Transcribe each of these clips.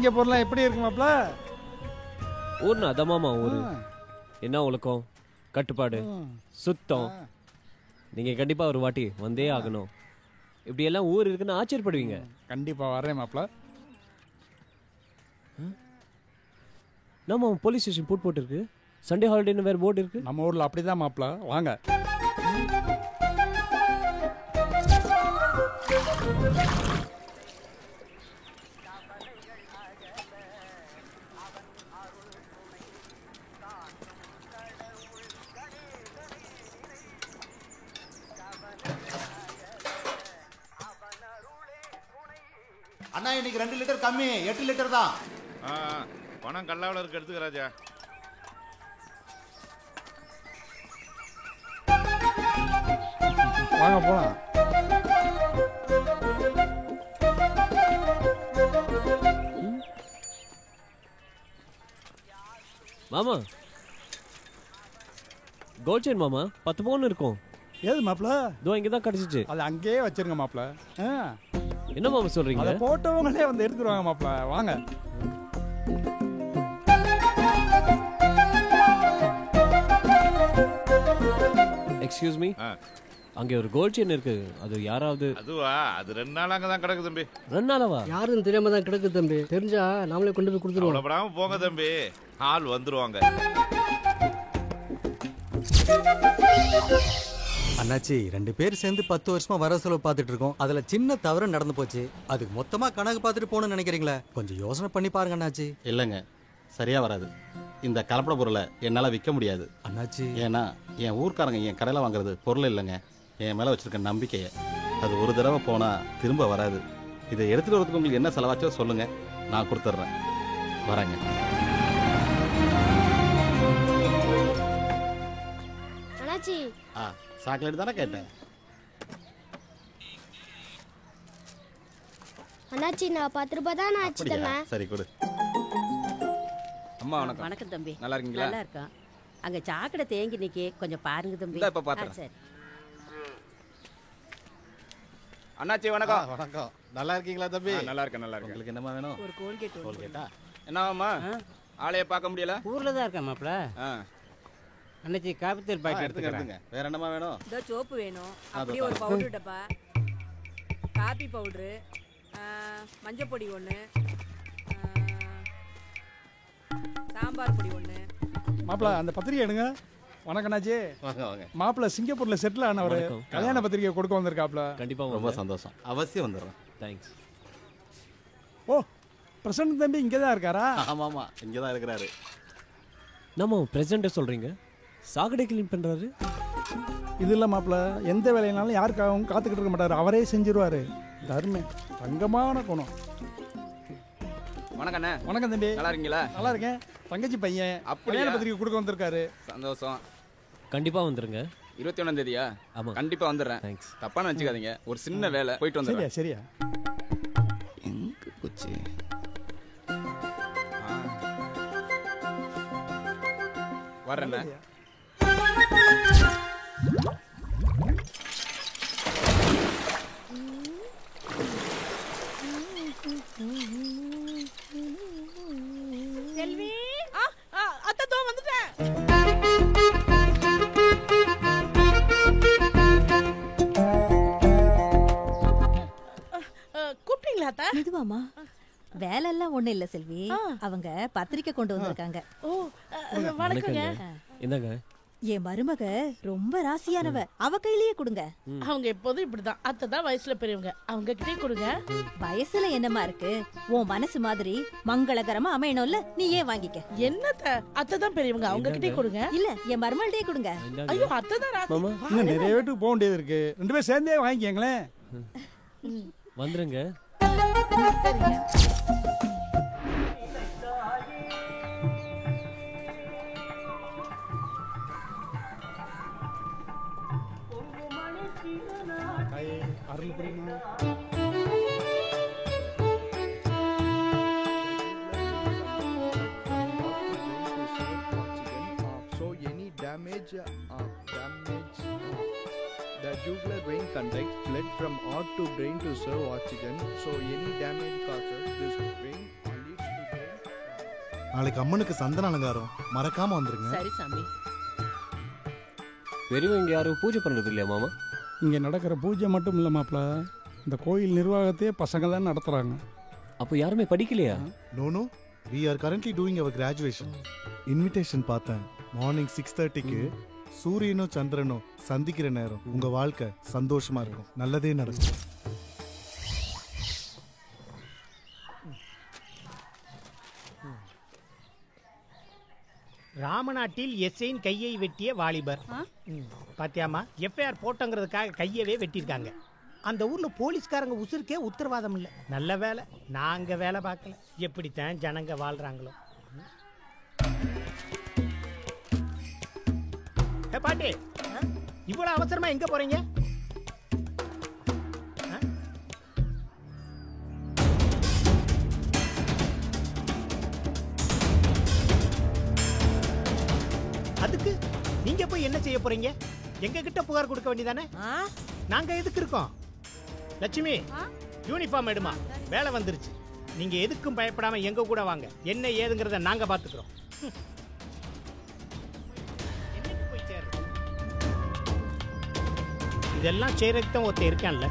சிங்கப்பூர்லாம் எப்படி இருக்கு மாப்ள? ஊர்னா அதமாமா ஊரு. என்ன ஒழுக்கம், கட்டுப்பாடு, சுத்தம். நீங்க கண்டிப்பா ஒரு வாட்டி வந்தே ஆகணும். இப்படி எல்லாம் ஊர் இருக்குன்னு ஆச்சரியப்படுவீங்க. கண்டிப்பா வரேன் மாப்ள. நம்ம போலீஸ் ஸ்டேஷன் போட்டு இருக்கு. சண்டே ஹாலிடேன்னு வேற போர்டு இருக்கு. நம்ம ஊர்ல அப்படிதான் மாப்ள. வாங்க. அண்ணா இன்னைக்கு 2 லிட்டர் கம்மி, 8 லிட்டர் தான். பணம் கல்லாவில் இருக்க எடுத்துக்க ராஜா. வாங்க போலாம். மாமா கோல்ட் செயின் மாமா 10 பவுன் இருக்கும். ஏது மாப்ள? இதோ இங்க தான் கிடைச்சிச்சு. அது அங்கேயே வச்சிருங்க மாப்ள. என்ன மாமா சொல்றீங்க? அத போட்டவங்களே வந்து எடுத்துருவாங்க மாப்ள. வாங்க. எக்ஸ்கியூஸ் மீ, அங்க ஒரு கோல்ட் செயின் இருக்கு. அது யாராவது? அதுவா? அது 2 நாள் அங்க தான் கிடக்கு தம்பி. 2 நாளாவா? யாருன்னு தெரியாம தான் கிடக்கு தம்பி. தெரிஞ்சா நாமளே கொண்டு போய் கொடுத்துருவோம். அவ்வளவுபடாம போங்க தம்பி, ஆள் வந்துருவாங்க. அண்ணாச்சி 2 பேர் சேர்ந்து 10 வருஷமா வர செலவு பார்த்துட்டு இருக்கோம். அதுல சின்ன தவறு நடந்து போச்சு. அதுக்கு மொத்தமா கணக்கு பார்த்துட்டு போகணும்னு நினைக்கிறீங்களா? கொஞ்சம் யோசனை பண்ணி பாருங்க அண்ணாச்சி. இல்லைங்க, சரியா வராது. இந்த கலப்பட பொருளை என்னால் விற்க முடியாது அண்ணாச்சி. ஏன்னா என் ஊர்க்காரங்க என் கடையில் வாங்குறது பொருள் இல்லைங்க, என் மேலே வச்சிருக்க நம்பிக்கையை. அது ஒரு தடவை போனால் திரும்ப வராது. இதை எடுத்துகிட்டு வரதுக்கு உங்களுக்கு என்ன செலவாச்சோ சொல்லுங்கள், நான் கொடுத்துட்றேன். வரேங்க. சாக்லேட் தானே கேட்டேன். அண்ணாச்சி நான் 10 ரூபாய் தான் நான் ஆச்சு தரேன். சரி கொடு. அம்மா வணக்கம். வணக்கம் தம்பி. நல்லா இருக்கீங்களா? நல்லா இருக்கேன். அங்க சாக்கடை தேங்கி நிக்கே, கொஞ்சம் பாருங்க தம்பி. இப்ப பாத்துறேன். சரி. அண்ணாச்சி வணக்கம். வணக்கம். நல்லா இருக்கீங்களா தம்பி? நல்லா இருக்கேன், நல்லா இருக்கேன். உங்களுக்கு என்னமா வேணும்? ஒரு கோல்கேட். கோல்கேட்டா? என்னவாம்மா? ஆளைய பார்க்க முடியல? ஊர்ல தான் இருக்கேன் மாப்ள. அன்னைக்கு காபித்தூள் பாக்கெட் எடுத்துங்க. வேற என்னமா வேணும்? இதோ சோப்பு வேணும். அப்படியே ஒரு பவுடர் டப்பா, காபி பவுடர், மஞ்சள் பொடி 1, சாம்பார் பொடி 1. மாப்ள அந்த பத்திரிக்கை எடுங்க. வணக்கம் அண்ணாச்சி. வாங்க வாங்க. மாப்ள சிங்கப்பூர்ல செட்டில் ஆனவர் கல்யாண பத்திரிக்கை கொடுக்க வந்திருக்காப்ல. கண்டிப்பா ரொம்ப சந்தோஷம். அவசியம் வந்துடுறேன். தேங்க்ஸ். ஓ பிரசன்ட் தம்பி இங்கே தான் இருக்காரா? ஆமாமா, இங்கே தான் இருக்கிறாரு. நம்ம பிரசிடண்ட்டை சொல்றீங்க? சாக்கடை கிளீன் பண்றாரு. இது இல்லை மாப்ள, எந்த வேலையினாலும் யாருக்காகவும் காத்துக்கிட்டு இருக்க மாட்டாரு, அவரே செஞ்சிருவாரு. தர்மே தங்கமான குணம். வணக்கண்ணே. வணக்கம் தம்பி. நல்லா இருக்கீங்களா? நல்லா இருக்கேன். தங்கச்சி பையன் கல்யாண பத்திரிக்கை கொடுக்க வந்திருக்காரு. சந்தோஷம். கண்டிப்பா வந்துருங்க. 21ஆம் தேதியா? ஆமா. கண்டிப்பா வந்துடுறேன். தேங்க்ஸ். தப்பா நினைச்சுக்காதீங்க, ஒரு சின்ன வேலை, போயிட்டு வந்துடுறேன். சரியா? எங்க போச்சு? வரேண்ணே. செல்வி, அத்தை தோ வந்துட்டேன். கூப்பிட்டீங்களா அத்தை? மெதுவாமா. வேலை எல்லாம் ஒண்ணு இல்ல செல்வி, அவங்க பத்திரிக்கை கொண்டு வந்திருக்காங்க. ஓ வணக்கங்க. என்னங்க? என் மருமக ரொம்ப ராசியானவ, அவ கையிலேயே கொடுங்க. அவங்க எப்போதும் இப்படிதான். அத்தை தான் வயசுல பெரியவங்க, அவங்க கிட்டே கொடுங்க. வயசுல என்னமா இருக்கு, உன் மனசு மாதிரி மங்களகரமா அமையணும்ல, நீ ஏன் வாங்கிக்க. என்னத்த, அத்தை தான் பெரியவங்க, அவங்க கிட்டே கொடுங்க. இல்ல என் மருமகள்கிட்டயே கொடுங்க. ஐயோ அத்தை தான் ராசி. இன்னும் நிறைய வீட்டுக்கு போக வேண்டியது இருக்கு, 2 பேரும் சேர்ந்தே வாங்கிக்கங்களேன். வந்துருங்க. அருள் புரியுமா? So any damage the jugular vein conduct blood from heart to brain to serve oxygen. So any damage causes this vein leads to நாளைக்கு அம்மனுக்கு சந்தன அலங்காரம் மறக்காம வந்துருங்க. சரி சாமி. பெரியவங்க இங்க யாரும் பூஜை பண்றது இல்லையா மாமா? இங்கே நடக்கிற பூஜை மட்டும் இல்லை மாப்பிள்ள, இந்த கோயில் நிர்வாகத்தையே பசங்க தான் நடத்துகிறாங்க. அப்போ யாருமே படிக்கலையா? No, we are currently doing our graduation. Invitation பார்த்தேன். மார்னிங் 6:30க்கு சூரியனோ சந்திரனோ சந்திக்கிற நேரம். உங்க வாழ்க்கை சந்தோஷமா இருக்கும், நல்லதே நடக்கும். ராமநாட்டில் எஸ்ஐன் கையை வெட்டிய வாலிபர். பாத்தியாமா, எஃப்ஐஆர் போட்டோங்கிறதுக்காக கையவே வெட்டியிருக்காங்க. அந்த ஊர்ல போலீஸ்காரங்க உசுருக்கே உத்தரவாதம் இல்லை. நல்ல வேலை நாங்க வேலை பார்க்கல. எப்படித்தான் ஜனங்க வாழ்றாங்களோ. பாட்டி, இவ்வளவு அவசரமா எங்க போறீங்க? அதுக்கு நீங்க போய் என்ன செய்ய போறீங்க? எங்க கிட்ட புகார் கொடுக்க வேண்டியதானே? நாங்க எதுக்கு இருக்கோம்? லட்சுமி, யூனிஃபார்ம் எடுமா, வேலை வந்துருச்சு. நீங்க எதுக்கும் பயப்படாம எங்க கூட வாங்க. என்ன ஏதுங்கிறத நாங்க பாத்துக்கிறோம். என்னைக்கு போய் சேர்றது? இதெல்லாம் செய்யறதுக்கு தான் ஒருத்தர் இருக்கான்ல.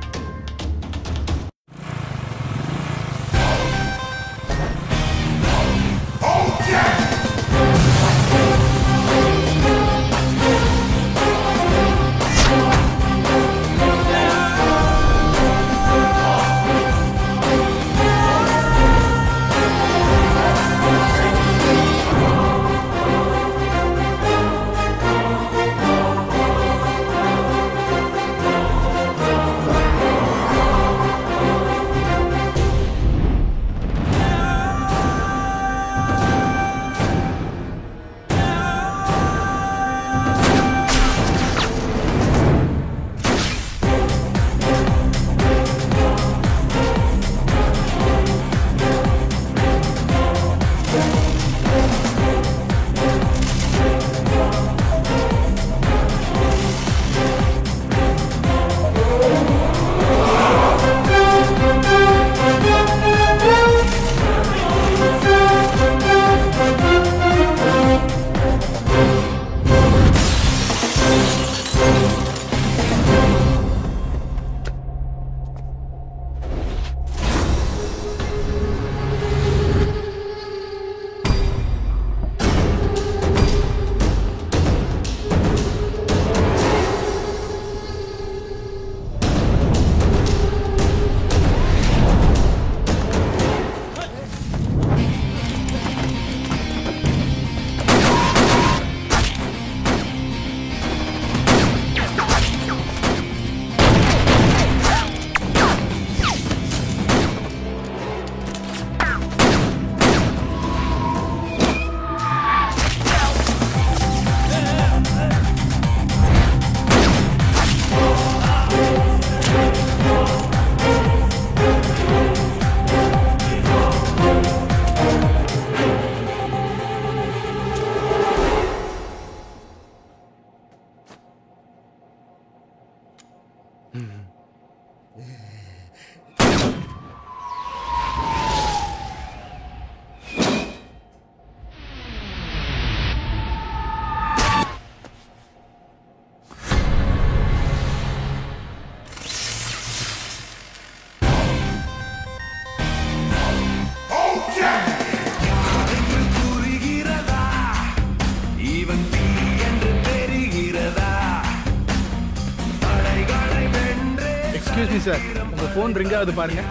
சார், உங்க போன் ரிங் ஆகுது பாருங்க.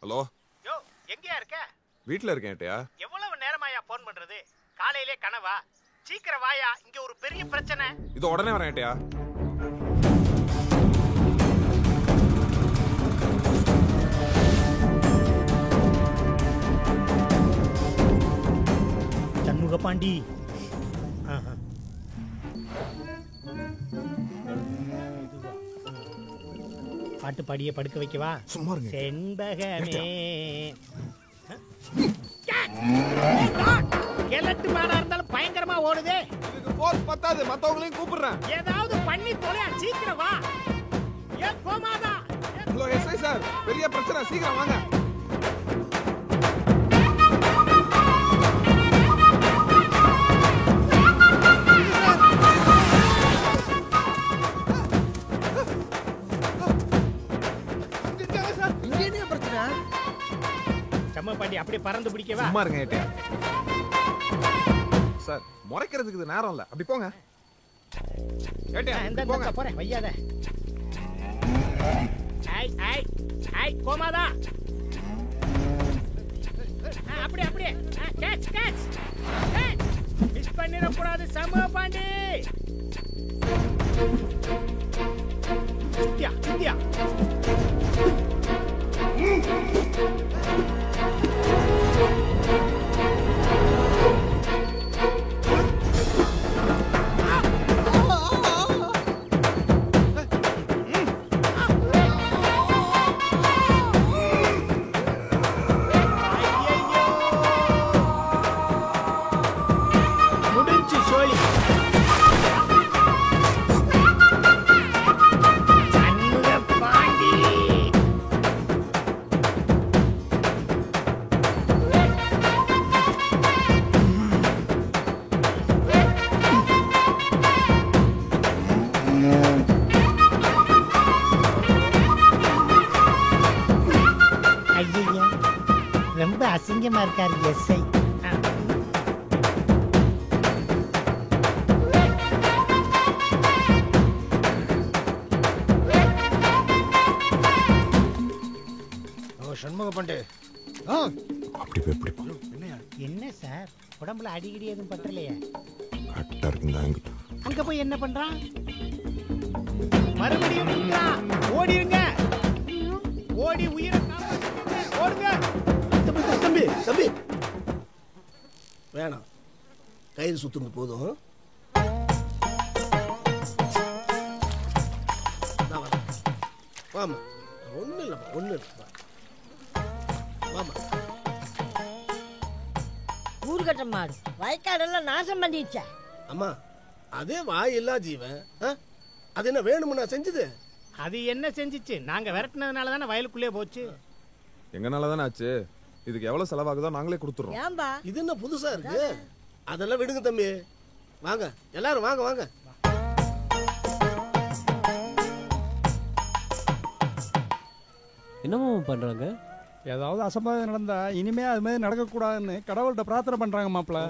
ஹலோ, யோ, எங்கயா இருக்க? வீட்ல இருக்கேன்யா. எவ்வளவு நேரமாயா போன் பண்றது? காலையிலே கனவா? சீக்கிரம் வாயா, இங்க ஒரு பெரிய பிரச்சனை. இது உடனே வரேன்யா. பாண்டி, பாட்டு பாடிய படுக்க வைக்கவா? சும்மா இருங்க. செண்பகமே கிழட்டு மாடா இருந்தாலும் பயங்கரமா ஓடுதே. போர்ஸ் பத்தாது, மத்தவங்களையும் கூப்பிடுறேன். ஏதாவது பண்ணி தொலையா, சீக்கிரம் வா. ஏ கோமாதா. ஹலோ எஸ்ஐ சார், பெரிய பிரச்சனை, சீக்கிரம் வாங்க. சம்ம பாண்டி அப்படியே பறந்து பிடிக்கவா? சும்மா இருங்க ஏட்டியா. சார் முறைக்கிறதுக்கு இது நேரம் இல்ல, அப்படி போங்க. ஏட்டியா போங்க. போறேன், வையாத. ஐ ஐ ஐ கோமாதா. அப்படியே அப்படியே கேட்ச் கேட்ச் கேட்ச். மிஸ் பண்ணிர கூடாது சம்ம பாண்டி. சுத்தியா சுத்தியா. ரொம்ப அசிங்கமா இருக்காரு எஸ்ஐ. சண்முக பாண்டே, அப்படி போய் எப்படி என்ன சார் உடம்புல அடிக்கடி எதுவும் பற்றலையே? கரெக்டா இருக்குங்க. அங்க போய் என்ன பண்றான்? மறுபடியும் ஓடிருங்க, ஓடி உயிரை ஓடுங்க. தம்பி தம்பி வேணாம், கயிறு சுத்துங்க போதும். வாமா, ஒன்றும் இல்லைம்மா, ஒன்றும் இல்லைம்மா. வாமா. ஊர்கட்ட மாடு வயக்காடெல்லாம் நாசம் பண்ணிடுச்சா? அம்மா, அதே வாயில்லா ஜீவன், அது என்ன வேணும்னா செஞ்சது? அது என்ன செஞ்சிச்சு? நாங்க விரட்டினதுனால தானே வயலுக்குள்ளே போச்சு. எங்கனால தானே ஆச்சு. இதுக்கு எவ்வளவு செலவாகுதோ நாங்களே கொடுத்துறோம். ஏன்பா இது என்ன புதுசா இருக்கு? அதெல்லாம் விடுங்க தம்பி. வாங்க எல்லாரும் வாங்க வாங்க. என்னமா பண்றாங்க? ஏதாவது அசம்பாவிதம் நடந்தா இனிமே அது மாதிரி நடக்கக்கூடாதுன்னு கடவுள்கிட்ட பிரார்த்தனை பண்றாங்க மாப்பிள்ள.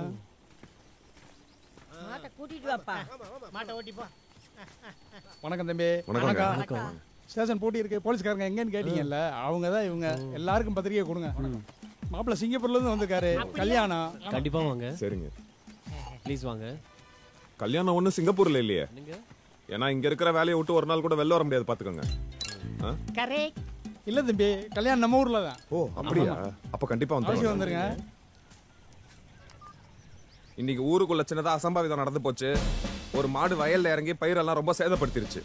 மாட்டை கூட்டிட்டு வாப்பா. மாட்டை ஓட்டிப்பா. வணக்கம் தம்பி. வணக்கம். ஸ்டேஷன் போட்டி இருக்கு, போலீஸ்காரங்க எங்கன்னு கேட்டீங்கல்ல, அவங்க தான் இவங்க. எல்லாருக்கும் பத்திரிக்கை கொடுங்க. மாப்பிள்ள சிங்கப்பூர்ல இருந்து வந்திருக்காரு. கல்யாணம். கண்டிப்பா வாங்க. சரிங்க, ப்ளீஸ் வாங்க. கல்யாணம் ஒண்ணு சிங்கப்பூர்ல இல்லையே. ஏன்னா இங்க இருக்கிற வேலையை விட்டு ஒரு நாள் கூட வெளில வர முடியாது, பாத்துக்கோங்க. கரெக்ட். இல்ல தம்பி, கல்யாணம் நம்ம ஊர்ல தான். ஓ அப்படியா? அப்ப கண்டிப்பா வந்துருங்க. இன்னைக்கு ஊருக்குள்ள சின்னதா அசம்பாவிதம் நடந்து போச்சு. ஒரு மாடு வயல்ல இறங்கி பயிரெல்லாம் ரொம்ப சேதப்படுத்திருச்சு.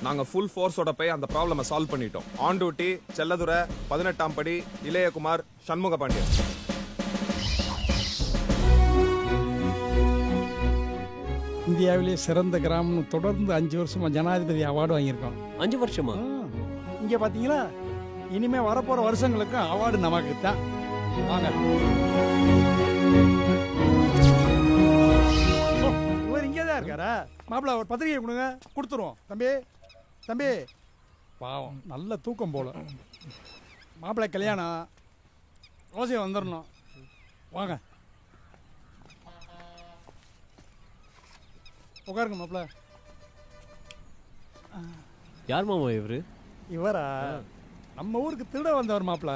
நாங்க ஃபுல் ஃபோர்ஸோட போய் அந்த ப்ராப்ளமை சால்வ் பண்ணிட்டோம். ஆன் டியூட்டி செல்லதுரை, 18ஆம் படி இளையகுமார், சண்முக பாண்டியன். இந்தியாவிலேயே சிறந்த கிராமம் தொடர்ந்து 5 வருஷமா ஜனாதிபதி அவார்டு வாங்கியிருக்கோம். 5 வருஷமா? இங்க பாத்தீங்களா, இனிமே வரப்போற வருஷங்களுக்கு அவார்டு நமக்கு தான். வாங்க. இவர் இங்கேதான் இருக்காரா? மாப்பிள்ள ஒரு பத்திரிகை கொடுங்க, கொடுத்துருவோம். தம்பி தம்பி, பாவம் நல்ல தூக்கம் போல. மாப்பிள்ளை கல்யாணம் அவசியம் வந்துடணும். வாங்க உட்காருங்க மாப்பிள்ள. யார் மாமா இவரு? இவரா? நம்ம ஊருக்கு திருட வந்தவர் மாப்பிள்ள.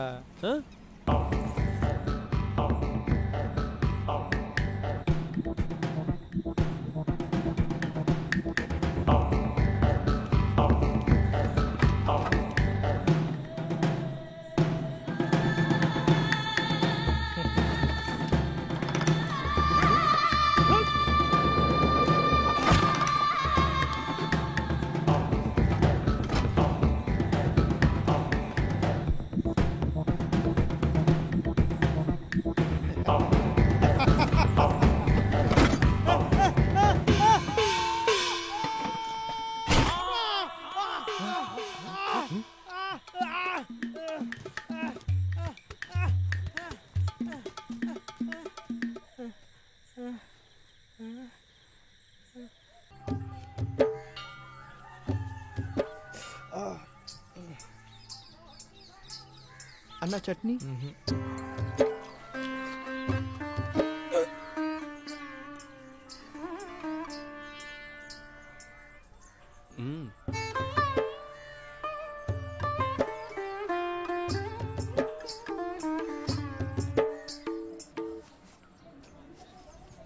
அண்ணா சட்னி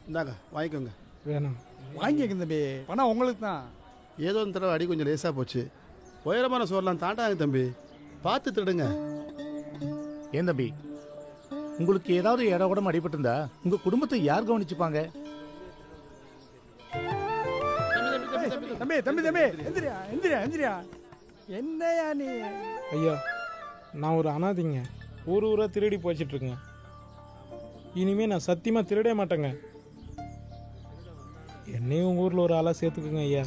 இந்தாங்க வாங்கிக்கோங்க. வேணாம். வாங்கிக்க தம்பி, பணம் உங்களுக்கு தான். ஏதோ இந்த தடவை அடி கொஞ்சம் லேசாக போச்சு. உயரமான சோறலாம் தாண்டாங்க தம்பி, பார்த்து திருடுங்க. ஏன் தம்பி, உங்களுக்கு ஏதாவது இடம் கூட அடிபட்டிருந்தா உங்க குடும்பத்தை யார் கவனிச்சுப்பாங்க? தம்பி தம்பி தம்பி எந்திரியா எந்திரியா எந்திரியா. என்னையா நீ? ஐயா, நான் ஒரு அனாதைங்க. ஊரா திருடி போய்ச்சிட்டு இருக்கேங்க. இனிமே நான் சத்தியமா திருடே மாட்டேங்க. என்னையும் உங்க ஊர்ல ஒரு ஆளா சேர்த்துக்குங்க ஐயா.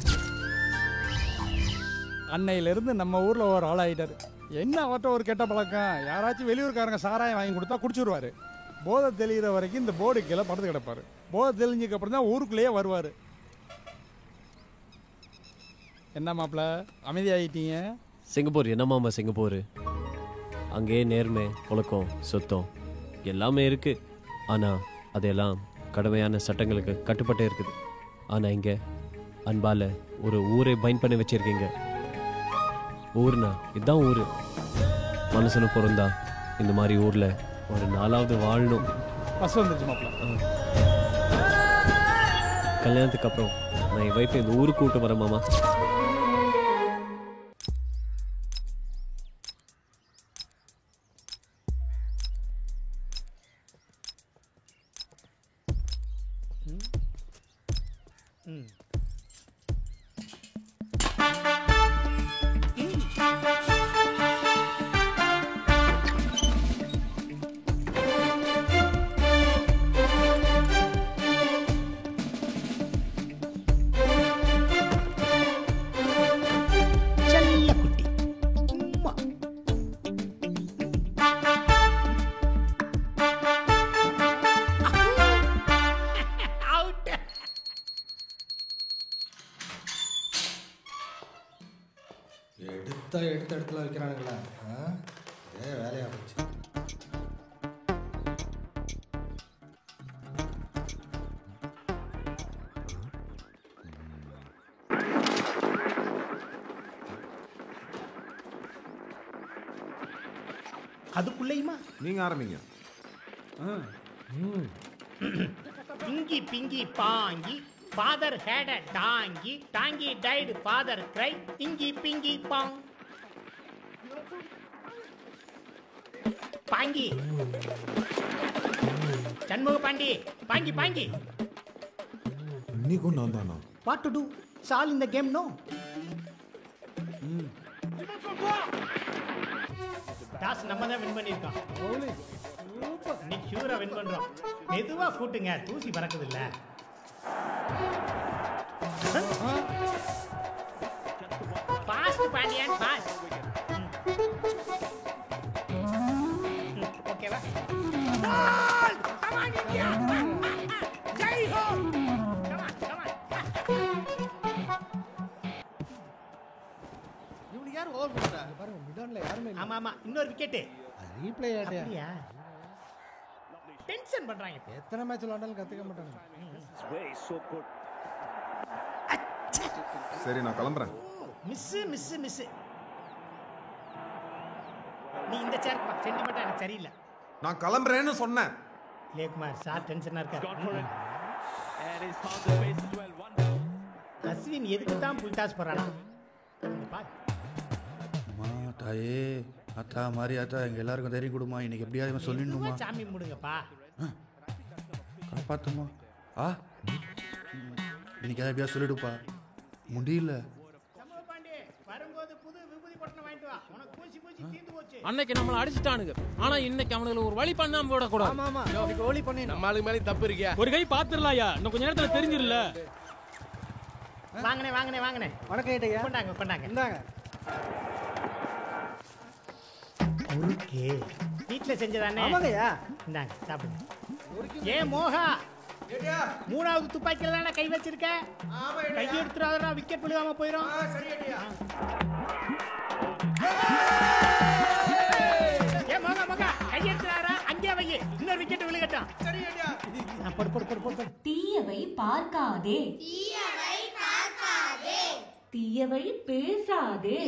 அன்னையிலிருந்து நம்ம ஊர்ல ஒரு ஆளாயிட்டாரு. என்ன அவர்கிட்ட ஒரு கெட்ட பழக்கம், யாராச்சும் வெளியூர்காரங்க சாராயம் வாங்கி கொடுத்தா குடிச்சிருவாரு. போதை தெளிகிற வரைக்கும் இந்த போர்டு கீழே படுத்து கிடப்பாரு. போதை தெளிஞ்சதுக்கு அப்புறம் தான் ஊருக்குள்ளேயே வருவார். என்ன மாப்பிள்ள அமைதியாகிட்டீங்க? Singapore என்னமாமா Singapore? அங்கே நேர்மை, ஒழுக்கம், சுத்தம் எல்லாமே இருக்கு. ஆனால் அதெல்லாம் கடுமையான சட்டங்களுக்கு கட்டுப்பட்டே இருக்குது. ஆனால் இங்கே அன்பால் ஒரு ஊரை பைண்ட் பண்ணி வச்சிருக்கீங்க. ஊர்னா இதுதான் ஊர். மனுஷனு பிறந்தா இந்த மாதிரி ஊரில் ஒரு நாளாவது வாழணும். பஸ் வந்துருச்சு மாப்பிள்ள. கல்யாணத்துக்கு அப்புறம் நான் என் வைஃபை இந்த ஊருக்கு கூட்டு வரேன் மாமா. எடுத்த இடத்துல வைக்கிறானுங்களா? அதே வேலையாக போச்சு. அதுக்குள்ளேயுமா நீங்க ஆரம்பிங்க. Pinki Pinki பாங்கி father had a donkey, donkey died, father cried, ingi pingi pong. பாங்கி Shanmuga Pandi பாங்கி பாங்கி. இன்னைக்கும் நான் தானா? What to do? It's all in the game, no? Toss நம்ம தான் வின் பண்ணிருக்கோம். இன்னைக்கு ஷூரா வின் பண்றோம். மெதுவா கூட்டுங்க, தூசி பறக்குது இல்ல. Fast Pandian fast. ஓகேவா? Come on India. Jai ho. Come on. இவனுக்கு யார் ஓவர் போட்டா? பாருங்க மிடான்ல யாருமே இல்ல. ஆமா இன்னொரு விக்கெட். ரீப்ளே ஆயிட்டே. அப்படியே டென்ஷன் பண்றாங்க. எத்தனை மேட்ச் விளையாண்டாலும் கத்துக்க மாட்டாங்க. சரி நான் கிளம்புறேன். மிஸ் நீ இந்த சேர் சென்டிமெண்டா எனக்கு சரியில்லை. நான் கிளம்புறேன்னு சொன்னேன். லேகுமார் சார் டென்ஷனா இருக்காரு. அஸ்வின் எதுக்கு தான் புல் டாஸ் போறானா? தாயே அத்தா மாதிரி அத்தா எங்க எல்லாருக்கும் தைரியம் கொடுமா. இன்னைக்கு எப்படியாவது சொல்லிடணுமா? சாமி முடுங்கப்பா, காப்பாத்துமா. இன்னைக்கு எப்படியா சொல்லிடுப்பா. முடியல. அன்னைக்கு நம்மள அடிச்சிட்டானுங்க, ஆனா இன்னைக்கு அவனுக்கு ஒரு வழி பண்ணாம விட கூடாது. ஆமா ஆமா இன்னைக்கு வழி பண்ணி நம்ம ஆளுக்கு மேல தப்பு இருக்கியா? ஒரு கை பாத்துறலாம்யா, இன்னும் கொஞ்ச நேரத்துல தெரிஞ்சிரல. வாங்கனே வணக்கம் ஏட்டையா. கொண்டாங்க இந்தாங்க. குறுக்கே வீட்ல செஞ்சதானே? ஆமாங்கய்யா. இந்தாங்க சாப்பிடுங்க. ஏ மோகா, மூணாவது துப்பாக்கில தானே கை வச்சிருக்க? கை எடுத்துறாதடா, விக்கெட் விழுகாம போயிடும். ஏ மோகா இன்னொரு விக்கெட் விழுகட்டும். போடு போடு போடு போடு. தீயவை பார்க்காதே, தீயவை பேசாதே,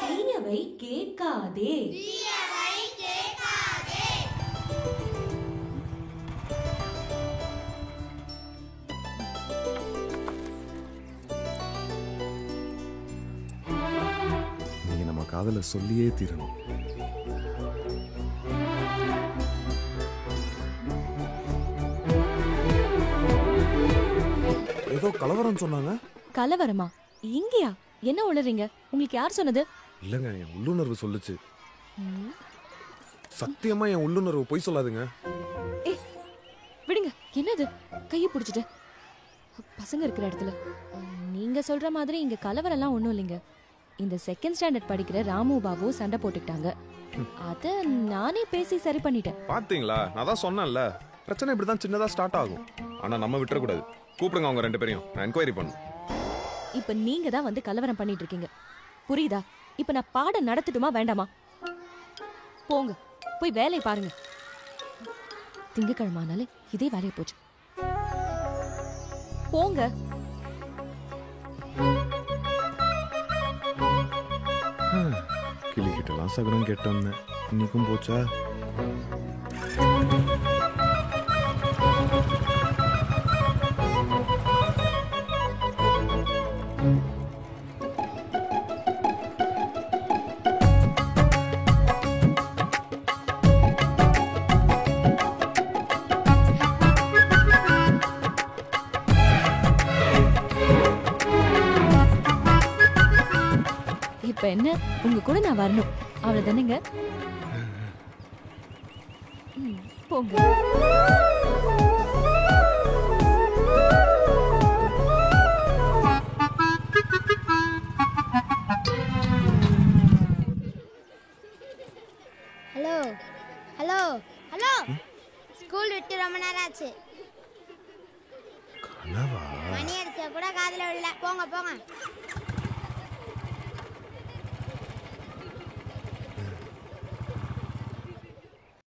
தீயவை கேட்காதே. நீங்க நம்ம காதல சொல்லியே தீரணும். ஏதோ கலவரம் சொன்னாங்க. கலவரமா? இங்கயா? என்ன உளறீங்க? உங்களுக்கு யார் சொன்னது? இல்லங்க, என் உள்ளுணர்வு சொல்லுச்சு. சத்தியமா என் உள்ளுணர்வு பொய் சொல்லாதுங்க. விடுங்க. என்னது? கையை பிடிச்சிட்டு பசங்க இருக்கிற இடத்துல நீங்க சொல்ற மாதிரி இங்க கலவரம்லாம் ஒண்ணும் இல்லைங்க. இந்த செகண்ட் ஸ்டாண்டர்ட் படிக்கிற ராமு பாபு சண்டை போட்டுக்கிட்டாங்க. அத நானே பேசி சரி பண்ணிட்டேன். பாத்தீங்களா, நான் தான் சொன்னேன்ல, பிரச்சனை இப்படிதான் சின்னதா ஸ்டார்ட் ஆகும். ஆனா நம்ம விட்டுறக்கூடாது. கூப்பிடுங்க அவங்க 2 பேரையும், நான் என்கொயரி பண்ணணும். இப்ப நீங்க தான் வந்து கலவரம் பண்ணிட்டு இருக்கீங்க, புரியுதா? இப்ப நான் பாடம் நடத்தட்டுமா வேண்டாமா? போங்க, போய் வேலையை பாருங்க. திங்கக்கிழமானாலே இதே வேலையை போச்சு. போங்க. கிளி கிட்டலாம் சகுனம் கேட்டோம், இன்னைக்கும் போச்சா? இப்ப என்ன, உங்க கூட நான் வரணும், அவ்வளவுதானேங்க? போங்க. ஹலோ ஹலோ ஹலோ, ஸ்கூல் விட்டு ரொம்ப நேரம் ஆச்சு. மணி அடிச்சா கூட காதுல விடல. போங்க போங்க.